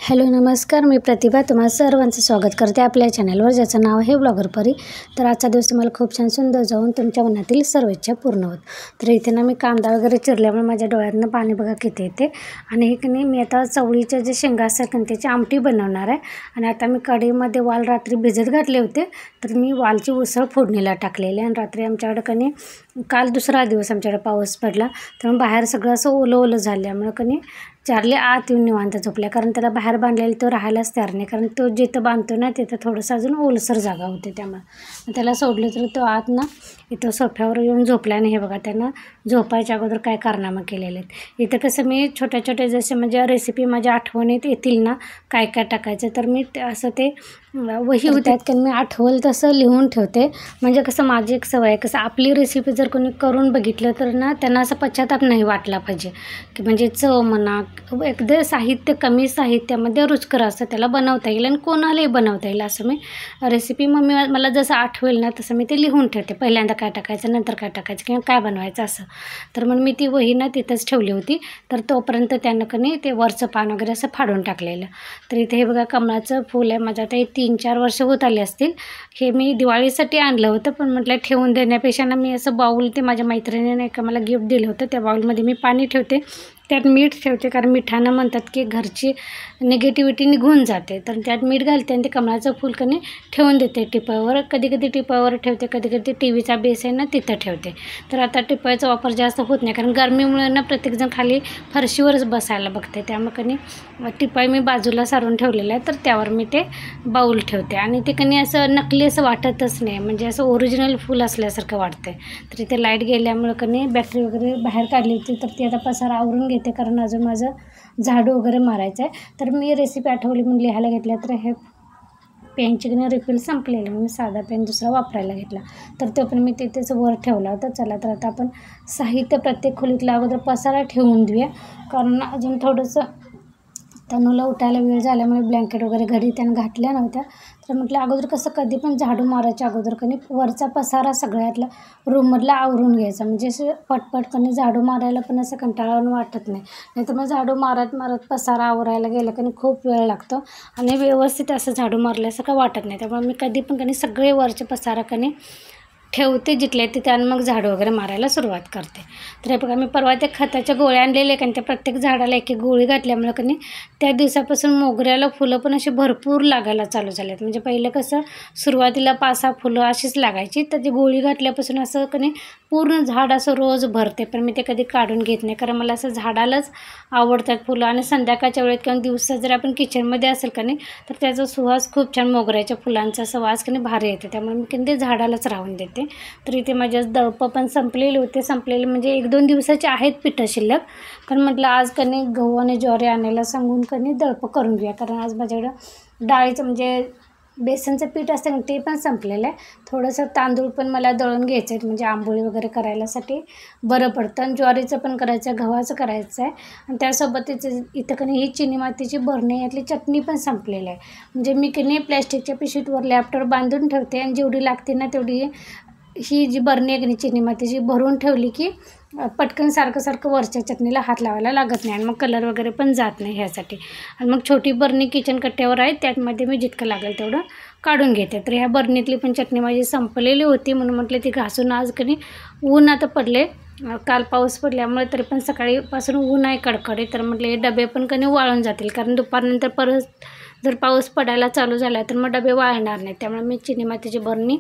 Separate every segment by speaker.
Speaker 1: Hello नमस्कार, मी प्रतिभा तुम्हाला सर्वांचं स्वागत करते आपल्या चॅनलवर, ज्याचं नाव आहे ब्लॉगर परी। तर आजचा दिवस तुम्हाला खूप छान सुंदर जाऊन तुमच्या मनातील सर्व इच्छा पूर्ण होत। तर इथे ना मी कांदा वगैरे चिरल्यामुळे माझ्या डोळ्यातनं पाणी बघा किती येते। आणि हे की नाही मी आता चवळीचे जे शेंगा असतात की त्याची आमटी बनवणार आहे। आणि आता मी कढईमध्ये वाल रात्री भिजत घातले होते, तर मी वालची उसळ फोडणीला टाकलेली। आणि रात्री आमच्याकडे की नाही काल दुसरा दिवस आमच्याकडे पाऊस पडला, तर बाहेर सगळं असं ओलं ओलं झाल्यामुळे की नाही चार्ली आत येऊन निवांत झोपल्या, कारण त्याला बाहेर बांधलेलं तो राहायलाच तयार नाही, कारण तो जिथं बांधतो ना तिथं थोडंसं अजून ओलसर जागा होते। त्यामुळे त्याला सोडलं तर तो आत ना इथं सोफ्यावर येऊन झोपला नाही। हे बघा त्यानं झोपायच्या अगोदर काय कारनामा केलेले आहेत। इथं कसं मी छोट्या छोट्या जसे म्हणजे रेसिपी माझ्या आठवणीत येतील ना काय काय टाकायचं, तर मी असं ते वही होत्यात की मी आठवल तसं लिहून ठेवते। म्हणजे कसं माझी एक सवय आहे, कसं आपली रेसिपी जर कोणी करून बघितलं तर ना त्यांना असं पश्चाताप नाही वाटला पाहिजे, की म्हणजे चव म्हणा एकदा साहित्य कमी साहित्यामध्ये रुचकर असतं, त्याला बनवता येईल आणि कोणालाही बनवता येईल असं मी रेसिपी मला जसं आठवेल ना तसं मी ते लिहून ठेवते, पहिल्यांदा काय टाकायचं नंतर काय टाकायचं किंवा काय बनवायचं असं। तर मग मी ती वही ना तिथंच ठेवली होती, तर तोपर्यंत त्यानं की नाही ते वरचं पान वगैरे असं फाडून टाकलेलं। तर इथे हे बघा कमळाचं फूल आहे, माझं आता 3-4 वर्ष होत आले असतील। हे मी दिवाळीसाठी आणलं होतं, पण म्हटलं ठेवून देण्यापेक्षा ना मी असं बाऊल ते माझ्या मैत्रिणीने एका मला गिफ्ट दिलं होतं, त्या बाऊलमध्ये मी पाणी ठेवते, त्यात मीठ ठेवते, कारण मिठानं म्हणतात की घरची निगेटिव्हिटी निघून जाते। तर त्यात मीठ घालते आणि ते कमळाचं फूल कणी ठेवून देते टिपावर, कधी कधी टिपावर ठेवते, कधी कधी टीव्हीचा बेस आहे ना तिथं ठेवते। तर आता टिपायचा वापर जास्त होत नाही, कारण गरमीमुळे ना प्रत्येकजण खाली फरशीवरच बसायला बघते, त्यामुळे कणी टिपाई मी बाजूला सारून ठेवलेलं आहे, तर त्यावर मी ते बाऊल ठेवते। आणि ते कणी असं नकली असं वाटतच नाही, म्हणजे असं ओरिजिनल फूल असल्यासारखं वाटतंय। तर इथे लाईट गेल्यामुळं कणी बॅटरी वगैरे बाहेर काढली होती, तर ती आता पसारा आवरून घेते, कारण अजून माझं झाडू वगैरे मारायचं आहे। तर मी रेसिपी आठवली म्हणून लिहायला घेतल्या, तर हे पेनची की रिफिल संपलेली, मी साधा पेन दुसरा वापरायला घेतला, तर तो पण मी तिथेच वर ठेवला होता। चला तर आता आपण साहित्य प्रत्येक खोलीतला अगोदर पसारा ठेवून देऊया, कारण अजून थोडंसं तनूला उठायला वेळ झाल्यामुळे ब्लँकेट वगैरे घरी त्यानं घातल्या नव्हत्या। तर म्हटलं अगोदर कसं कधी पण झाडू मारायच्या अगोदर कणी वरचा पसारा सगळ्यातला रूममधला आवरून घ्यायचा, म्हणजे असं पटपट कणी झाडू मारायला पण असं कंटाळून वाटत नाही। नाहीतर मग झाडू मारत मारत पसारा आवरायला गेलं कणी खूप वेळ लागतो आणि व्यवस्थित असं झाडू मारल्यासारखं वाटत नाही। त्यामुळे मी कधी पण कणी सगळे वरचे पसारा कणी ठेवते जिथल्या तिथे आणि मग झाडू वगैरे मारायला सुरुवात करते। तर हे बघा मी परवा ते खताच्या गोळ्या आणलेले, कारण त्या प्रत्येक झाडाला एक एक गोळी घातल्यामुळे कणी त्या दिवसापासून मोगऱ्याला फुलं पण अशी भरपूर लागायला चालू झालेत। म्हणजे पहिलं कसं सुरुवातीला 5-6 फुलं अशीच लागायची, तर ती गोळी घातल्यापासून असं कणी पूर्ण झाड असं रोज भरते। पण मी ते कधी काढून घेत नाही, कारण मला असं झाडालाच आवडतात फुलं। आणि संध्याकाळच्या वेळेत किंवा दिवसा जर आपण किचनमध्ये असेल का नाही, तर त्याचा सुवास खूप छान मोगऱ्याच्या फुलांचा असं वास कणी भारी येते, त्यामुळे मी कधी ते झाडालाच राहून देते। तर इथे माझ्या दळपं पण संपलेले होते, संपलेले म्हणजे 1-2 दिवसाचे आहेत पिठं शिल्लक, कारण म्हटलं आज कणी गहू आणि ज्वारी आणायला सांगून कणी दळपं करून घेऊया, कारण आज माझ्याकडं डाळीचं म्हणजे बेसनचं पीठ असतं ना ते पण संपलेलं आहे। थोडंसं तांदूळ पण मला दळून घ्यायचं आहे, म्हणजे आंबोळी वगैरे करायलासाठी बरं पडतं। आणि ज्वारीचं पण करायचं आहे, गव्हाचं करायचं आहे, आणि त्यासोबत इथं कणी ही चिनी मातीची बरणी यातली चटणी पण संपलेली आहे। म्हणजे मी कणी प्लॅस्टिकच्या पिशवीवर लॅपटॉप बांधून ठेवते, आणि जेवढी लागते ना तेवढी ही जी बरणी आहे की चिनी मातीची भरून ठेवली की पटकन सारखं वरच्या चटणीला हात लावायला लागत नाही, आणि मग कलर वगैरे पण जात नाही ह्यासाठी। आणि मग छोटी बरणी किचन कट्ट्यावर आहे, त्यामध्ये मी जितकं लागेल तेवढं काढून घेते। तर ह्या बरणीतली पण चटणी माझी संपलेली होती, म्हणून म्हटलं ती घासून आज कधी ऊन आता पडले, काल पाऊस पडल्यामुळे तरी पण सकाळीपासून ऊन आहे कडकडे, तर म्हटलं हे डबे पण कधी वाळून जातील, कारण दुपारनंतर परत जर पाऊस पडायला चालू झाला तर मग डबे वाळणार नाहीत। त्यामुळे मी चिनी मातीची बरणी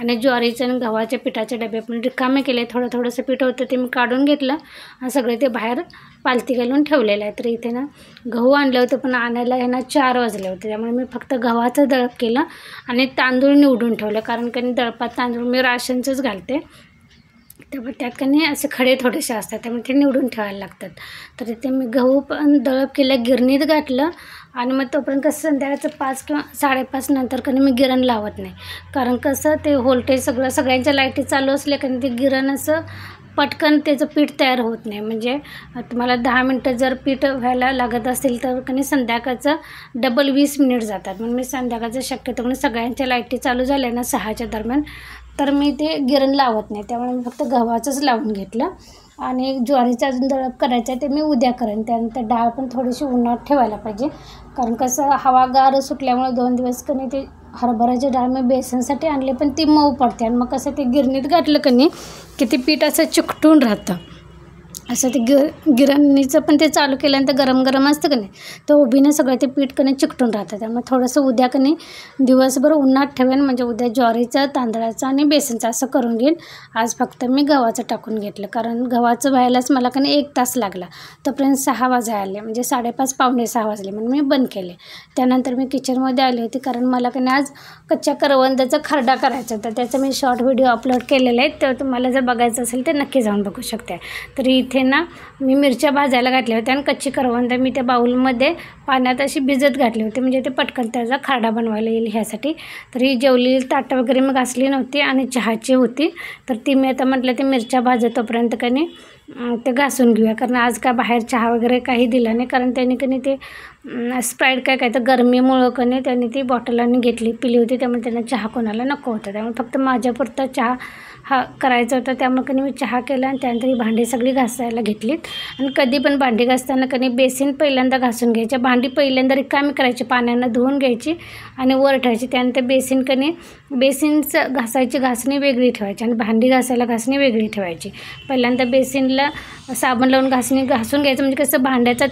Speaker 1: आणि ज्वारीचं आणि गव्हाच्या पिठाचे डबे पण रिकामे केले। थोडंसं पीठ होतं ते मी काढून घेतलं आणि सगळे ते बाहेर पालती घालून ठेवलेलं आहे। तर इथे ना गहू आणलं होतं, पण आणायला ह्यांना 4 वाजले होते, त्यामुळे मी फक्त गव्हाचं दळप केलं आणि तांदूळ निवडून ठेवलं, कारण कधी दळपात तांदूळ मी राशनचंच घालते, त्यामुळे त्यात कणी असे खडे थोडेसे असतात, त्यामुळे ते निवडून ठेवायला लागतात। तर इथे मी गहू पण दळप केलं, गिरणीत घातलं, आणि मग तोपर्यंत कसं संध्याकाळचं 5 किंवा 5:30 नंतर कधी मी गिरण लावत नाही, कारण कसं ते व्होल्टेज सगळ्यांच्या लाईटी चालू असल्या कधी ते गिरण असं पटकन त्याचं पीठ तयार होत नाही। म्हणजे तुम्हाला 10 मिनटं जर पीठ व्हायला लागत असेल तर कधी संध्याकाळचं डबल 20 मिनिट जातात। म्हणून मी संध्याकाळचं शक्यतो कधी सगळ्यांच्या लाईटी चालू झाल्या ना 6च्या दरम्यान, तर मी ते गिरण लावत नाही, त्यामुळे मी फक्त गव्हाचंच लावून घेतलं। आणि ज्वारीचं अजून दळप करायचं आहे, ते मी उद्या करेन. त्यानंतर डाळ पण थोडीशी उन्हात ठेवायला पाहिजे, कारण कसं हवा गार सुटल्यामुळे 2 दिवस कणी ते हरभऱ्याची डाळ मी बेसनसाठी आणली, पण ती मऊ पडते आणि मग कसं ते गिरणीत घातलं कणी की ते पीठ असं चिकटून राहतं. असं ते गिरणीचं पण ते चालू केल्यानंतर गरम गरम असतं की नाही, तर उभीनं सगळं ते पीठ कणी चिकटून राहतं. त्यामुळे थोडंसं उद्या कणी दिवसभर उन्हात ठेवेन, म्हणजे उद्या ज्वारीचं, तांदळाचं आणि बेसनचं असं करून घेईन. आज फक्त मी गव्हाचं टाकून घेतलं, कारण गव्हाचं व्हायलाच मला कणी 1 तास लागला. तोपर्यंत 6 वाजायला आले, म्हणजे 5:30 पावणे 6 वाजले, म्हणून मी बंद केले. त्यानंतर मी किचनमध्ये आली होती, कारण मला कणी आज कच्च्या करवंदाचा खरडा करायचा होता. त्याचा मी शॉर्ट व्हिडिओ अपलोड केलेला आहे, तर तुम्हाला जर बघायचं असेल तर नक्की जाऊन बघू शकता. तर इथे ना मी मिरच्या भाजायला घातल्या होत्या आणि कच्ची करवंद मी त्या बाउलमध्ये पाण्यात अशी भिजत घातली होती, म्हणजे ते पटकन त्याचा खरडा बनवायला येईल ह्यासाठी. तर ही जेवलेली ताटं वगैरे मी घासली नव्हती आणि चहाची होती, तर ती मी आता म्हटलं ते मिरच्या भाजतोपर्यंत कणी ते घासून घेऊया, कारण आज काय बाहेर चहा वगैरे काही दिला नाही, कारण त्यांनी कणी ते स्प्राईट काय तर गरमीमुळं कणी त्यांनी ती बॉटलांनी पिली होती, त्यामुळे त्यांना चहा कोणाला नको होता. त्यामुळे फक्त माझ्यापुरता चहा करायचा होता, त्यामुळे कणी मी चहा केला आणि त्यानंतर ही भांडी सगळी घासायला घेतलीत. आणि कधी पण भांडी घासताना कणी बेसिन पहिल्यांदा घासून घ्यायच्या, भांडी पहिल्यांदा रिकामी करायची, पाण्यानं धुवून घ्यायची आणि वर ठेवायची. त्यानंतर बेसिनचं घासायची घासणी वेगळी ठेवायची आणि भांडी घासायला घासणी वेगळी ठेवायची. पहिल्यांदा बेसिनला साबण लावून घासून घ्यायचं, म्हणजे कसं भांड्याचा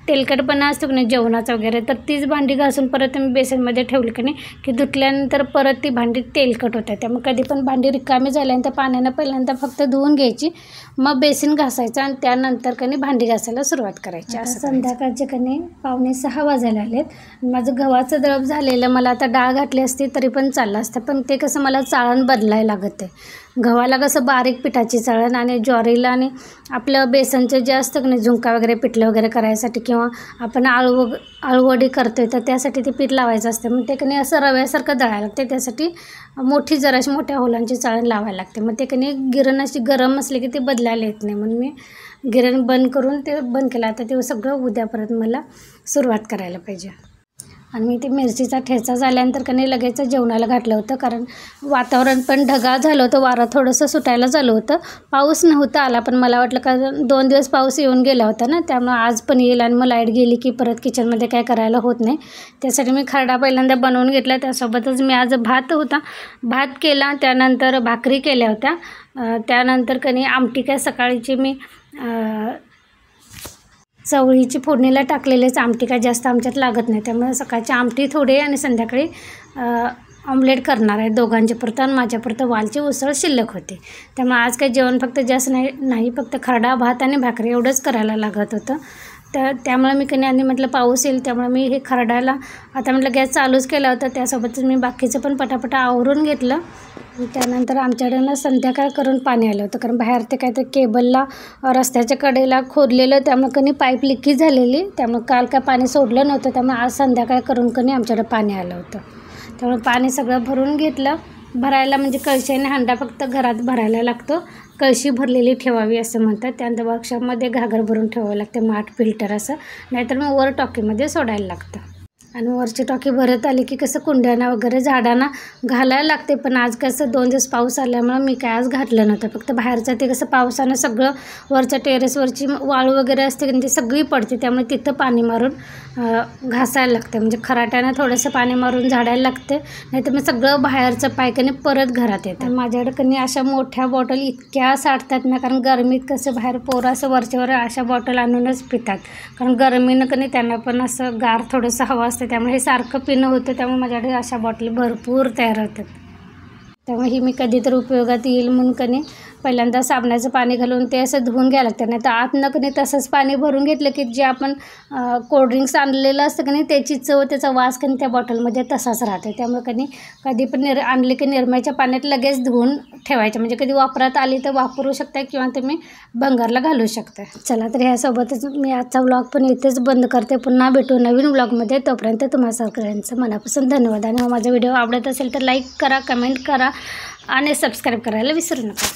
Speaker 1: तेलकटपणा असतो की नाही जेवणाचा वगैरे, तर तीच भांडी घासून परत मी बेसनमध्ये ठेवली की नाही की धुतल्यानंतर परत ती भांडी तेलकट होते. त्यामुळे कधी पण भांडी रिकामी झाल्यानंतर पाण्यानं पहिल्यांदा फक्त धुवून घ्यायची, मग बेसिन घासायचं आणि त्यानंतर कणी भांडी घासायला सुरुवात करायची. असं संध्याकाळचे कणी 5:45 वाजायला आलेत. माझं गव्हाचं दळप झालेलं, मला आता डाळ घातली असती तरी पण चाललं असतं, पण ते कसं मला चाळण बदलायला लागत आहे. गव्हाला कसं बारीक पिठाची चाळण आणि ज्वारीला आणि आपलं बेसनचं जे असतं की नाही झुणका वगैरे पिठलं वगैरे करायसाठी, किंवा आपण आळूवडी करतोय तर त्यासाठी ते पीठ लावायचं असतं, मग ते कणी असं रव्यासारखं दळायला लागते. त्यासाठी जराशी मोठ्या होलांची चाळण लावायला लागते. मग ते कणी गिरण अशी गरम असली की ते बदलायला येत नाही, म्हणून मी गिरण बंद करून ते बंद केलं. आता ते सगळं उद्या परत मला सुरुवात करायला पाहिजे. आणि मी ते मिरचीचा ठेचा झाल्यानंतर कणी लगेच जेवणाला घातलं होतं, कारण वातावरण पण ढगाळ झालं होतं, वारं थोडंसं सुटायला झालं होतं. पाऊस नव्हता आला, पण मला वाटलं का 2 दिवस पाऊस येऊन गेला होता ना, त्यामुळे आज पण येईल आणि मग लाईट गेली की परत किचनमध्ये काय करायला होत नाही. त्यासाठी मी खरडा पहिल्यांदा बनवून घेतला. त्यासोबतच मी आज भात केला, त्यानंतर भाकरी केल्या होत्या. त्यानंतर कणी आमटी काय सकाळीची मी चवळीची फोडणीला टाकलेलेच, आमटी काय जास्त आमच्यात लागत नाही, त्यामुळे सकाळची आमटी थोडी आणि संध्याकाळी ऑमलेट करणार आहे दोघांच्या पुरतं, आणि माझ्यापुरतं वालची उसळ शिल्लक होती. त्यामुळे आज काही जेवण फक्त जास्त नाही फक्त खरडा, भात आणि भाकरी एवढंच करायला लागत होतं. तर त्यामुळे मी कणी आणि म्हटलं पाऊस येईल, त्यामुळे मी हे खरडायला आता म्हटलं गॅस चालूच केला होता. त्यासोबतच मी बाकीचं पण पटापटा आवरून घेतलं. त्यानंतर आमच्याकडे ना संध्याकाळ करून पाणी आलं होतं, कारण बाहेर ते काहीतरी केबलला रस्त्याच्या कडेला खोदलेलं, त्यामुळे कणी पाईप लिकेज झालेली, त्यामुळे काल काय पाणी सोडलं नव्हतं. त्यामुळे आज संध्याकाळ करून कणी आमच्याकडे पाणी आलं होतं. त्यामुळे पाणी सगळं भरून घेतलं. भरायला म्हणजे कळशी आणि हांडा फक्त घरात भरायला लागतो, कळशी भरलेली ठेवावी असं म्हणतात. त्यानंतर वर्कशॉपमध्ये घागर भरून ठेवावं लागते, माठ फिल्टर असं, नाहीतर मग वर टॉकीमध्ये सोडायला लागतं. आणि वरची टॉकी भरत आली की कसं कुंड्यांना वगैरे झाडांना घालायला लागते, पण आज कसं 2 दिवस पाऊस आल्यामुळे मी काय आज घातलं नव्हतं. फक्त बाहेरचं ते कसं पावसानं सगळं वरच्या टेरेसवरची वाळू वगैरे असते की ती सगळी पडते, त्यामुळे तिथं पाणी मारून घासायला लागते, म्हणजे खराट्यानं थोडंसं पाणी मारून झाडायला लागते, नाहीतर मग सगळं बाहेरचं पायकने परत घरात येतं. माझ्याकडे कधी अशा मोठ्या बॉटल इतक्या साठतात ना, कारण गरमीत कसं बाहेर पोरं असं वरच्यावर अशा बॉटल आणूनच पितात, कारण गरमीनं कधी त्यांना पण असं गार थोडंसं हवं असतं, त्यामुळे हे सारखं पिणं होतं. त्यामुळे माझ्याकडे अशा बॉटल भरपूर तयार होतात. त्यामुळे ही मी कधीतरी उपयोगात येईल म्हणून कधी पहिल्यांदा साबणाचं पाणी घालून ते असं धुवून घ्यायला लागतं, नाही तर आतनं कधी तसंच पाणी भरून घेतलं की जे आपण कोल्ड्रिंक्स आणलेलं असतं की नाही त्याची चव, त्याचा वास कधी त्या बॉटलमध्ये तसाच राहते. त्यामुळे कधी पण आणले की निरम्याच्या पाण्यात लगेच धुवून ठेवायचं, म्हणजे कधी वापरात आली तर वापरू शकता किंवा तुम्ही भंगारला घालू शकता. चला तर ह्यासोबतच मी आजचा व्लॉग पण इथेच बंद करते. पुन्हा भेटू नवीन व्लॉगमध्ये. तोपर्यंत तुम्हा सगळ्यांचं मनापासून धन्यवाद. आणि माझा व्हिडिओ आवडत असेल तर लाईक करा, कमेंट करा आणि सबस्क्राईब करायला विसरू नका.